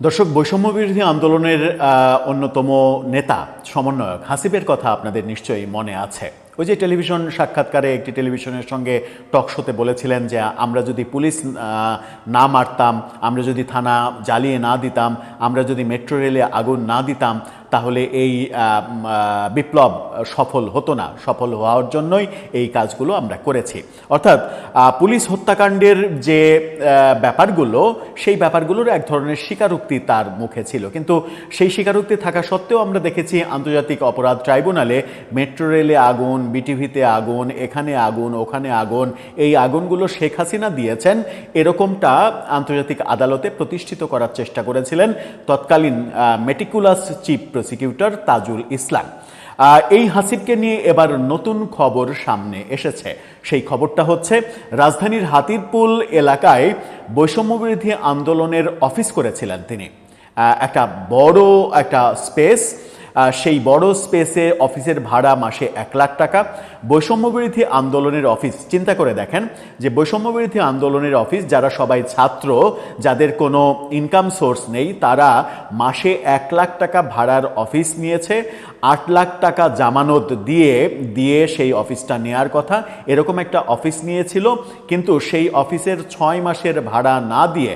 দর্শক, বৈষম্য বিরোধী আন্দোলনের অন্যতম নেতা সমন্বয়ক হাসিবের কথা আপনাদের নিশ্চয়ই মনে আছে। ওই যে টেলিভিশন সাক্ষাৎকারে একটি টেলিভিশনের সঙ্গে টক শোতে বলেছিলেন যে আমরা যদি পুলিশ না মারতাম, আমরা যদি থানা জ্বালিয়ে না দিতাম, আমরা যদি মেট্রো রেলে আগুন না দিতাম, তাহলে এই বিপ্লব সফল হতো না। সফল হওয়ার জন্যই এই কাজগুলো আমরা করেছি। অর্থাৎ পুলিশ হত্যাকাণ্ডের যে ব্যাপারগুলো, সেই ব্যাপারগুলোর এক ধরনের স্বীকারোক্তি তার মুখে ছিল। কিন্তু সেই স্বীকারোক্তি থাকা সত্ত্বেও আমরা দেখেছি আন্তর্জাতিক অপরাধ ট্রাইব্যুনালে মেট্রো রেলে আগুন, বিটিভিতে আগুন, এখানে আগুন, ওখানে আগুন, এই আগুনগুলো শেখ হাসিনা দিয়েছেন এরকমটা আন্তর্জাতিক আদালতে প্রতিষ্ঠিত করার চেষ্টা করেছিলেন তৎকালীন meticulous chief prosecutor Tajul Islam. এই হাসিবকে নিয়ে এবার নতুন খবর সামনে এসেছে। সেই খবরটা হচ্ছে রাজধানীর হাতিরপুল এলাকায় বৈষম্যবিরোধী আন্দোলনের অফিস করেছিলেন তিনি। একটা বড় একটা স্পেস, সেই বড় স্পেসে অফিসের ভাড়া মাসে 1 লাখ টাকা। বৈষম্যবিরোধী আন্দোলনের অফিস, চিন্তা করে দেখেন যে বৈষম্যবিরোধী আন্দোলনের অফিস, যারা সবাই ছাত্র, যাদের কোনো ইনকাম সোর্স নেই, তারা মাসে 1 লাখ টাকা ভাড়ার অফিস নিয়েছে। 8 লাখ টাকা জামানত দিয়ে সেই অফিসটা নেয়ার কথা, এরকম একটা অফিস নিয়েছিল। কিন্তু সেই অফিসের 6 মাসের ভাড়া না দিয়ে,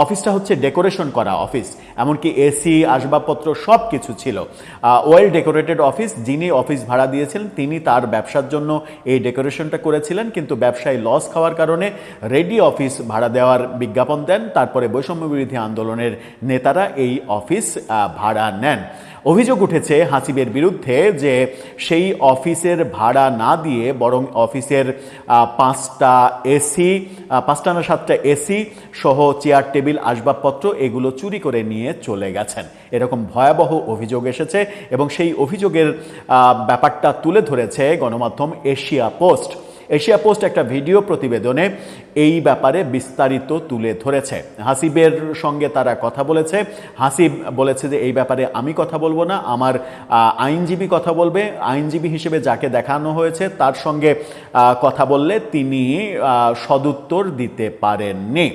অফিসটা হচ্ছে ডেকোরেশন করা অফিস, এমনকি এসি, আসবাবপত্র সব কিছু ছিল, ওয়েল ডেকোরেটেড অফিস। যিনি অফিস ভাড়া দিয়েছিলেন তিনি তার ব্যবসার জন্য এই ডেকোরেশনটা করেছিলেন, কিন্তু ব্যবসায় লস খাওয়ার কারণে রেডি অফিস ভাড়া দেওয়ার বিজ্ঞাপন দেন। তারপরে বৈষম্যবিরোধী আন্দোলনের নেতারা এই অফিস ভাড়া নেন। অভিযোগ উঠেছে হাসিবের বিরুদ্ধে যে সেই অফিসের ভাড়া না দিয়ে বরং অফিসের 5টা না 7টা এসি সহ চেয়ার টেবিল আসবাবপত্র এগুলো চুরি করে নিয়ে চলে গেছেন। এরকম ভয়াবহ অভিযোগ এসেছে এবং সেই অভিযোগের ব্যাপারটা তুলে ধরেছে গণমাধ্যম এশিয়া পোস্ট। এশিয়া পোস্ট একটা ভিডিও প্রতিবেদনে এই ব্যাপারে বিস্তারিত তুলে ধরেছে। হাসিবের সঙ্গে তারা কথা বলেছে। হাসিব বলেছে যে এই ব্যাপারে আমি কথা বলবো না, আমার আইনজীবী কথা বলবে। আইনজীবী হিসেবে যাকে দেখানো হয়েছে তার সঙ্গে কথা বললে তিনি সদুত্তর দিতে পারেননি।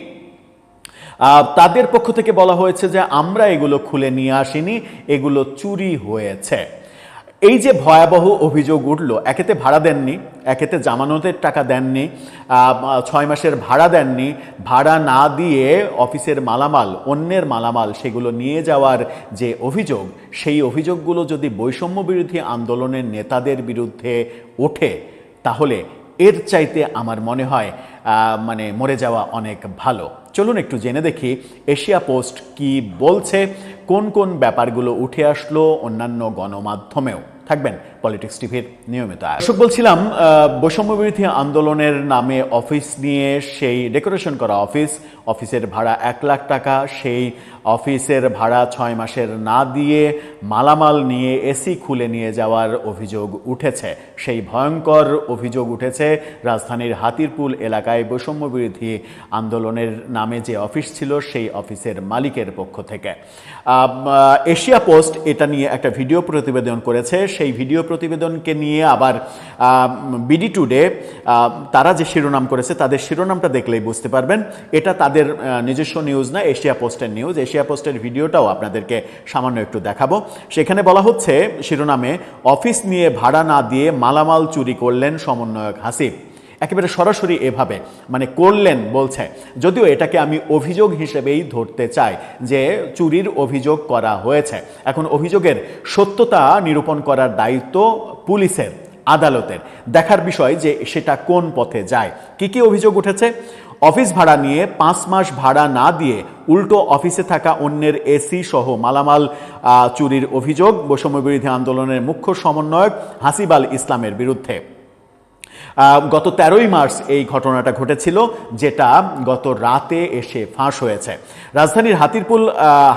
তাদের পক্ষ থেকে বলা হয়েছে যে আমরা এগুলো খুলে নিয়ে আসিনি, এগুলো চুরি হয়েছে। এই যে ভয়াবহ অভিযোগ উঠল, একেতে ভাড়া দেননি, একেতে জামানতের টাকা দেননি, 6 মাসের ভাড়া দেননি, ভাড়া না দিয়ে অফিসের মালামাল, অন্যের মালামাল সেগুলো নিয়ে যাওয়ার যে অভিযোগ, সেই অভিযোগগুলো যদি বৈষম্য বিরোধী আন্দোলনের নেতাদের বিরুদ্ধে ওঠে, তাহলে এর চাইতে আমার মনে হয় মরে যাওয়া অনেক ভালো। চলুন একটু জেনে দেখি এশিয়া পোস্ট কি বলছে, কোন কোন ব্যাপারগুলো উঠে আসলো অন্যান্য গণমাধ্যমেও। থাকবেন পলিটিক্স টিভির নিয়মিত দর্শক। বলছিলাম বৈষম্য বিরোধী আন্দোলনের নামে অফিস নিয়ে সেই ডেকোরেশন করা অফিসের ভাড়া 1 লাখ টাকা, সেই অফিসের ভাড়া 6 মাসের না দিয়ে মালামাল নিয়ে এসি খুলে নিয়ে যাওয়ার অভিযোগ উঠেছে। সেই ভয়ঙ্কর অভিযোগ উঠেছে রাজধানীর হাতিরপুল এলাকায় বৈষম্য বিরোধী আন্দোলনের নামে যে অফিস ছিল সেই অফিসের মালিকের পক্ষ থেকে। এশিয়া পোস্ট এটা নিয়ে একটা ভিডিও প্রতিবেদন করেছে। সেই ভিডিও প্রতিবেদনকে নিয়ে আবার বিডি টুডে তারা যে শিরোনাম করেছে, তাদের শিরোনামটা দেখলেই বুঝতে পারবেন এটা তাদের নিজস্ব নিউজ না, এশিয়া পোস্টের নিউজ। এশিয়া পোস্টের ভিডিওটাও আপনাদেরকে সামান্য একটু দেখাবো। সেখানে বলা হচ্ছে শিরোনামে, অফিস নিয়ে ভাড়া না দিয়ে মালামাল চুরি করলেন সমন্বয়ক হাসিব। একেবারে সরাসরি এভাবে করলেন বলছে, যদিও এটাকে আমি অভিযোগ হিসেবেই ধরতে চাই যে চুরির অভিযোগ করা হয়েছে। এখন অভিযোগের সত্যতা নিরূপণ করার দায়িত্ব পুলিশের, আদালতের। দেখার বিষয় যে সেটা কোন পথে যায়। কি অভিযোগ উঠেছে? অফিস ভাড়া নিয়ে 5 মাস ভাড়া না দিয়ে উল্টো অফিসে থাকা অন্যের এসি সহ মালামাল চুরির অভিযোগ বৈষম্য বিরোধী আন্দোলনের মুখ্য সমন্বয়ক হাসিব আল ইসলামের বিরুদ্ধে। গত 13ই মার্চ এই ঘটনাটা ঘটেছিল, যেটা গত রাতে এসে ফাঁস হয়েছে। রাজধানীর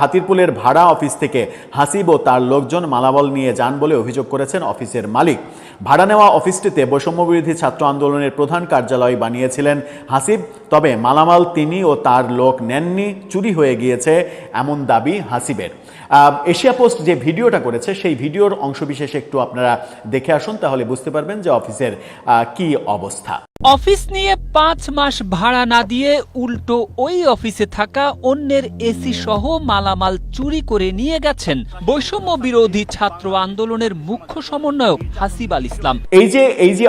হাতিরপুলের ভাড়া অফিস থেকে হাসিব ও তার লোকজন মালামাল নিয়ে যান বলে অভিযোগ করেছেন অফিসের মালিক। ভাড়া নেওয়া অফিসটিতে বৈষম্যবিরোধী ছাত্র আন্দোলনের প্রধান কার্যালয় বানিয়েছিলেন হাসিব। তবে মালামাল তিনি ও তার লোক নেননি, চুরি হয়ে গিয়েছে এমন দাবি হাসিবের। এশিয়া পোস্ট যে ভিডিওটা করেছে সেই ভিডিওর অংশবিশেষ একটু আপনারা দেখে আসুন, তাহলে বুঝতে পারবেন যে অফিসের কি অবস্থা। অফিস নিয়ে 5 মাস ভাড়া না দিয়ে উল্টো ওই অফিসে থাকা অন্যের এসি সহ মালামাল চুরি করে নিয়ে গেছেন বৈষম্য বিরোধী ছাত্র আন্দোলনের মুখ্য সমন্বয়ক হাসিব আল ইসলাম। এই যে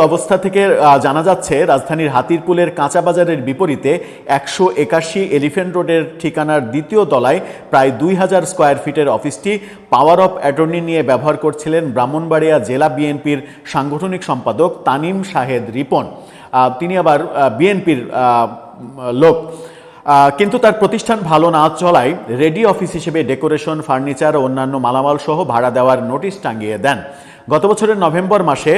অবস্থা থেকে জানা যাচ্ছে রাজধানীর হাতিরপুলের কাঁচা বাজারের বিপরীতে 181 এলিফ্যান্ট রোডের ঠিকানার দ্বিতীয় তলায় প্রায় 2000 স্কয়ার ফিটের অফিসটি পাওয়ার অফ অ্যাটর্নি নিয়ে ব্যবহার করছিলেন ব্রাহ্মণবাড়িয়া জেলা বিএনপির সাংগঠনিক সম্পাদক তানিম শাহেদ রিপন। তিনি আবার বিএনপির লোক, কিন্তু তার প্রতিষ্ঠান ভালো না চলায় রেডি অফিস হিসেবে ডেকোরেশন, ফার্নিচার ও অন্যান্য মালামাল সহ ভাড়া দেওয়ার নোটিশ টাঙিয়ে দেন। গত বছরের নভেম্বর মাসে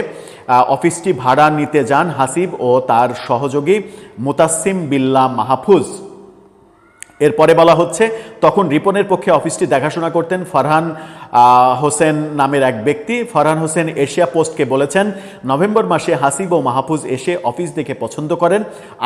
অফিসটি ভাড়া নিতে যান হাসিব ও তার সহযোগী মুতাসিম বিল্লাহ মাহফুজ। এরপরে বলা হচ্ছে তখন রিপনের পক্ষে অফিসটি দেখাশোনা করতেন ফরহান হোসেন নামের এক ব্যক্তি। ফরহান হোসেন এশিয়া পোস্টকে বলেছেন, নভেম্বর মাসে হাসিব ও মাহফুজ এসে অফিস দেখে পছন্দ করেন।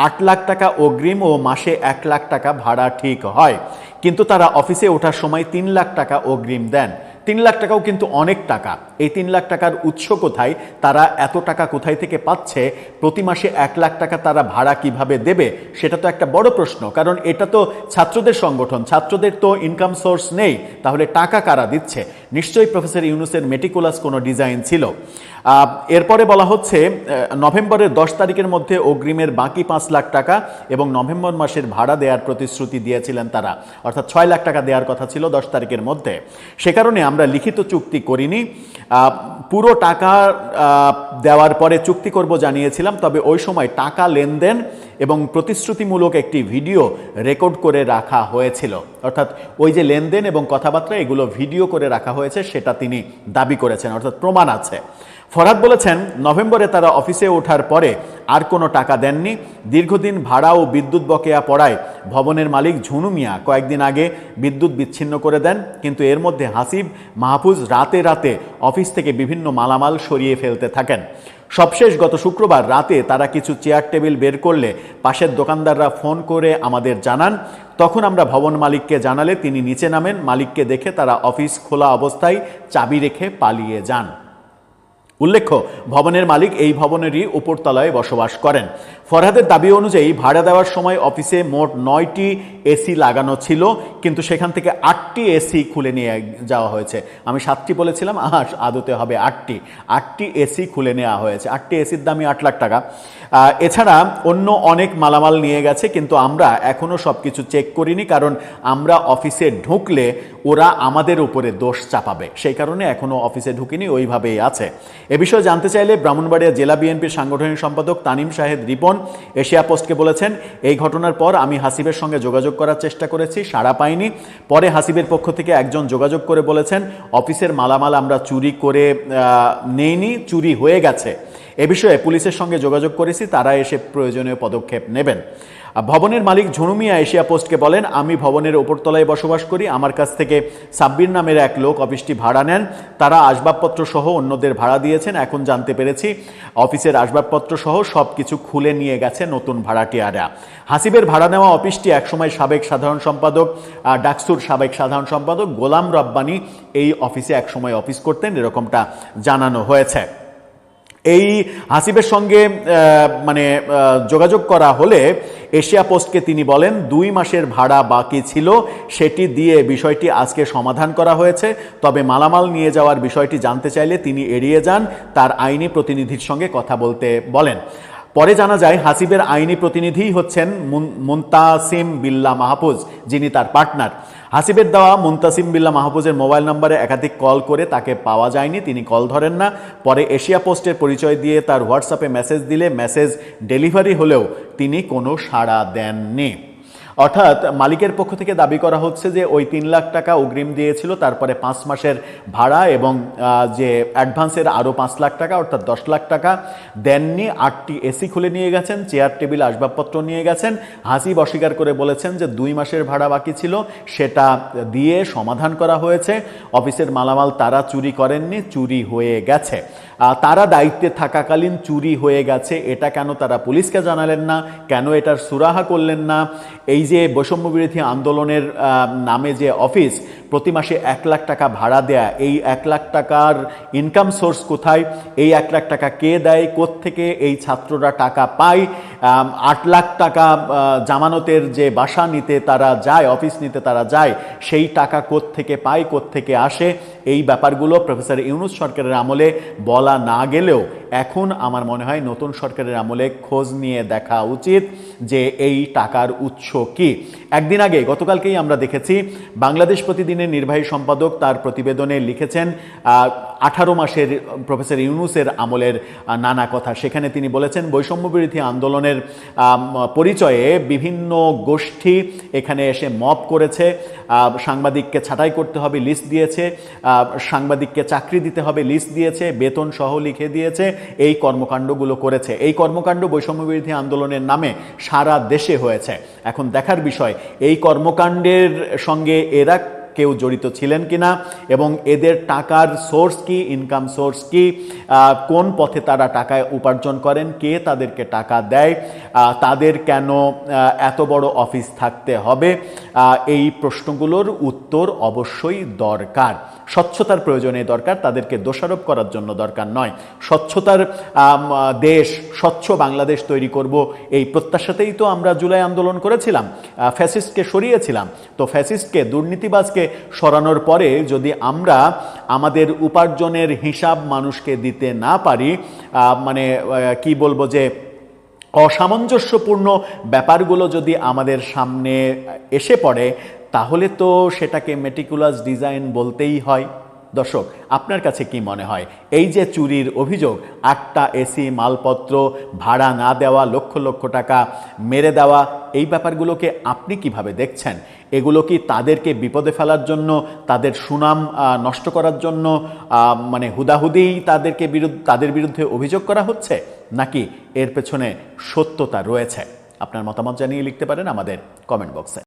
8 লাখ টাকা অগ্রিম ও মাসে 1 লাখ টাকা ভাড়া ঠিক হয়, কিন্তু তারা অফিসে ওঠার সময় 3 লাখ টাকা অগ্রিম দেন। 3 লাখ টাকাও কিন্তু অনেক টাকা। এই 3 লাখ টাকার উৎস কোথায়? তারা এত টাকা কোথায় থেকে পাচ্ছে? প্রতি মাসে 1 লাখ টাকা তারা ভাড়া কিভাবে দেবে? সেটা তো একটা বড় প্রশ্ন, কারণ এটা তো ছাত্রদের সংগঠন, ছাত্রদের তো ইনকাম সোর্স নেই, তাহলে টাকা কারা দিচ্ছে? নিশ্চয়ই প্রফেসর ইউনূসের মেটিকুলাস কোনো ডিজাইন ছিল। এরপরে বলা হচ্ছে নভেম্বরের 10 তারিখের মধ্যে অগ্রিমের বাকি 5 লাখ টাকা এবং নভেম্বর মাসের ভাড়া দেওয়ার প্রতিশ্রুতি দিয়েছিলেন তারা, অর্থাৎ 6 লাখ টাকা দেওয়ার কথা ছিল 10 তারিখের মধ্যে। সে কারণে আমরা লিখিত চুক্তি করিনি, পুরো টাকা দেওয়ার পরে চুক্তি করব জানিয়েছিলাম। তবে ওই সময় টাকা লেনদেন এবং প্রতিশ্রুতিমূলক একটি ভিডিও রেকর্ড করে রাখা হয়েছিল, অর্থাৎ ওই যে লেনদেন এবং কথাবার্তা এগুলো ভিডিও করে রাখা হয়েছে সেটা তিনি দাবি করেছেন, অর্থাৎ প্রমাণ আছে। ফরহাদ বলেছেন, নভেম্বরে তারা অফিসে ওঠার পরে আর কোনো টাকা দেননি। দীর্ঘদিন ভাড়া ও বিদ্যুৎ বকেয়া পড়ায় ভবনের মালিক ঝুনু মিয়া কয়েকদিন আগে বিদ্যুৎ বিচ্ছিন্ন করে দেন, কিন্তু এর মধ্যে হাসিব মাহফুজ রাতে রাতে অফিস থেকে বিভিন্ন মালামাল সরিয়ে ফেলতে থাকেন। সবশেষ গত শুক্রবার রাতে তারা কিছু চেয়ার টেবিল বের করলে পাশের দোকানদাররা ফোন করে আমাদের জানান। তখন আমরা ভবন মালিককে জানালে তিনি নিচে নামেন। মালিককে দেখে তারা অফিস খোলা অবস্থায় চাবি রেখে পালিয়ে যান। উল্লেখ্য, ভবনের মালিক এই ভবনেরই উপরতলায় বসবাস করেন। ফরহাদের দাবি অনুযায়ী ভাড়া দেওয়ার সময় অফিসে মোট 9টি এসি লাগানো ছিল, কিন্তু সেখান থেকে 8টি এসি খুলে নিয়ে যাওয়া হয়েছে। আমি 7টি বলেছিলাম, আদতে হবে 8টি এসি খুলে নেওয়া হয়েছে। 8টি এসির দামই 8 লাখ টাকা। এছাড়া অন্য অনেক মালামাল নিয়ে গেছে, কিন্তু আমরা এখনও সব কিছু চেক করিনি, কারণ আমরা অফিসে ঢুকলে ওরা আমাদের উপরে দোষ চাপাবে, সেই কারণে এখনও অফিসে ঢুকিনি, ওইভাবেই আছে। এ বিষয়ে জানতে চাইলে ব্রাহ্মণবাড়িয়া জেলা বিএনপির সাংগঠনিক সম্পাদক তানিম শাহেদ রিপন এশিয়া পোস্টকে বলেছেন, এই ঘটনার পর আমি হাসিবের সঙ্গে যোগাযোগ করার চেষ্টা করেছি, সাড়া পাইনি। পরে হাসিবের পক্ষ থেকে একজন যোগাযোগ করে বলেছেন, অফিসের মালামাল আমরা চুরি করে নেইনি, চুরি হয়ে গেছে। এ বিষয়ে পুলিশের সঙ্গে যোগাযোগ করেছি, তারা এসে প্রয়োজনীয় পদক্ষেপ নেবেন। ভবনের মালিক ঝুনু মিয়া এশিয়া পোস্টকে বলেন, আমি ভবনের উপরতলায় বসবাস করি। আমার কাছ থেকে সাব্বির নামের এক লোক অফিসটি ভাড়া নেন। তারা আসবাবপত্র সহ অন্যদের ভাড়া দিয়েছেন। এখন জানতে পেরেছি অফিসের আসবাবপত্র সহ সব কিছু খুলে নিয়ে গেছে নতুন ভাড়াটিয়ারা। হাসিবের ভাড়া নেওয়া অফিসটি একসময় সাবেক সাধারণ সম্পাদক, ডাকসুর সাবেক সাধারণ সম্পাদক গোলাম রব্বানী এই অফিসে একসময় অফিস করতেন, এরকমটা জানানো হয়েছে। এই হাসিবের সঙ্গে যোগাযোগ করা হলে এশিয়া পোস্টকে তিনি বলেন, 2 মাসের ভাড়া বাকি ছিল, সেটি দিয়ে বিষয়টি আজকে সমাধান করা হয়েছে। তবে মালামাল নিয়ে যাওয়ার বিষয়টি জানতে চাইলে তিনি এড়িয়ে যান, তার আইনি প্রতিনিধির সঙ্গে কথা বলতে বলেন। পরে জানা যায় হাসিবের আইনি প্রতিনিধিই হচ্ছেন মুনতাসিম বিল্লাহ মাহফুজ, যিনি তার পার্টনার। হাসিবের দেওয়া মুনতাসিম বিল্লাহ মাহফুজের মোবাইল নম্বরে একাধিক কল করে তাকে পাওয়া যায়নি, তিনি কল ধরেন না। পরে এশিয়া পোস্টের পরিচয় দিয়ে তার হোয়াটসঅ্যাপে মেসেজ দিলে মেসেজ ডেলিভারি হলেও তিনি কোনো সাড়া দেননি। অর্থাৎ মালিকের পক্ষ থেকে দাবি করা হচ্ছে যে ওই 3 লাখ টাকা অগ্রিম দিয়েছিল, তারপরে 5 মাসের ভাড়া এবং যে অ্যাডভান্সের আরও 5 লাখ টাকা অর্থাৎ 10 লাখ টাকা দেননি। 8টি এসি খুলে নিয়ে গেছেন, চেয়ার টেবিল আসবাবপত্র নিয়ে গেছেন। হাসিব অস্বীকার করে বলেছেন যে 2 মাসের ভাড়া বাকি ছিল, সেটা দিয়ে সমাধান করা হয়েছে। অফিসের মালামাল তারা চুরি করেননি, চুরি হয়ে গেছে। তারা দায়িত্বে থাকাকালীন চুরি হয়ে গেছে, এটা কেন তারা পুলিশকে জানালেন না, কেন এটার সুরাহা করলেন না? এই যে বৈষম্য বিরোধী আন্দোলনের নামে যে অফিস, প্রতি মাসে 1 লাখ টাকা ভাড়া দেয়া, এই 1 লাখ টাকার ইনকাম সোর্স কোথায়, এই 1 লাখ টাকা কে দেয়, কোত্থেকে এই ছাত্ররা টাকা পায়, 8 লাখ টাকা জামানতের যে বাসা নিতে তারা যায়, অফিস নিতে তারা যায়, সেই টাকা কোত্থেকে পায়, কোত্থেকে আসে, এই ব্যাপারগুলো প্রফেসর ইউনূস সরকারের আমলে বলা না গেলেও এখন আমার মনে হয় নতুন সরকারের আমলে খোঁজ নিয়ে দেখা উচিত যে এই টাকার উৎস কি। একদিন আগে গতকালকেই আমরা দেখেছি বাংলাদেশ প্রতিদিনের নির্বাহী সম্পাদক তার প্রতিবেদনে লিখেছেন 18 মাসের প্রফেসর ইউনূসের আমলের নানা কথা। সেখানে তিনি বলেছেন বৈষম্যবিরোধী আন্দোলনের পরিচয়ে বিভিন্ন গোষ্ঠী এখানে এসে মব করেছে, সাংবাদিককে ছাঁটাই করতে হবে লিস্ট দিয়েছে, সাংবাদিককে চাকরি দিতে হবে লিস্ট দিয়েছে, বেতন সহ লিখে দিয়েছে, এই কর্মকাণ্ডগুলো করেছে। এই কর্মকাণ্ড বৈষম্যবিরোধী আন্দোলনের নামে সারা দেশে হয়েছে। এখন দেখার বিষয় এই কর্মকাণ্ডের সঙ্গে এরা কেউ জড়িত ছিলেন কিনা এবং এদের টাকার সোর্স কি, ইনকাম সোর্স কি, কোন পথে তারা টাকা উপার্জন করেন, কে তাদেরকে টাকা দেয়, তাদের কেন এত বড় অফিস থাকতে হবে, এই প্রশ্নগুলোর উত্তর অবশ্যই দরকার। স্বচ্ছতার প্রয়োজনে দরকার, তাদেরকে দোষারোপ করার জন্য দরকার নয়। স্বচ্ছতার দেশ, স্বচ্ছ বাংলাদেশ তৈরি করব এই প্রত্যাশাতেই তো আমরা জুলাই আন্দোলন করেছিলাম, ফ্যাসিস্টকে সরিয়েছিলাম। তো ফ্যাসিস্টকে, দুর্নীতিবাজকে সরানোর পরে যদি আমরা আমাদের উপার্জনের হিসাব মানুষকে দিতে না পারি, মানে কি বলবো যে অসামঞ্জস্যপূর্ণ ব্যাপারগুলো যদি আমাদের সামনে এসে পড়ে, তাহলে তো সেটাকে মেটিকুলাস ডিজাইন বলতেই হয়। দর্শক, আপনার কাছে কি মনে হয় এই যে চুরির অভিযোগ, 8টা এসি, মালপত্র ভাড়া না দেওয়া, লক্ষ লক্ষ টাকা মেরে দেওয়া, এই ব্যাপারগুলোকে আপনি কিভাবে দেখছেন? এগুলো কি তাদেরকে বিপদে ফেলার জন্য, তাদের সুনাম নষ্ট করার জন্য মানে হুদাহুদিই তাদের বিরুদ্ধে অভিযোগ করা হচ্ছে, নাকি এর পেছনে সত্যতা রয়েছে? আপনার মতামত জানিয়ে লিখতে পারেন আমাদের কমেন্ট বক্সে।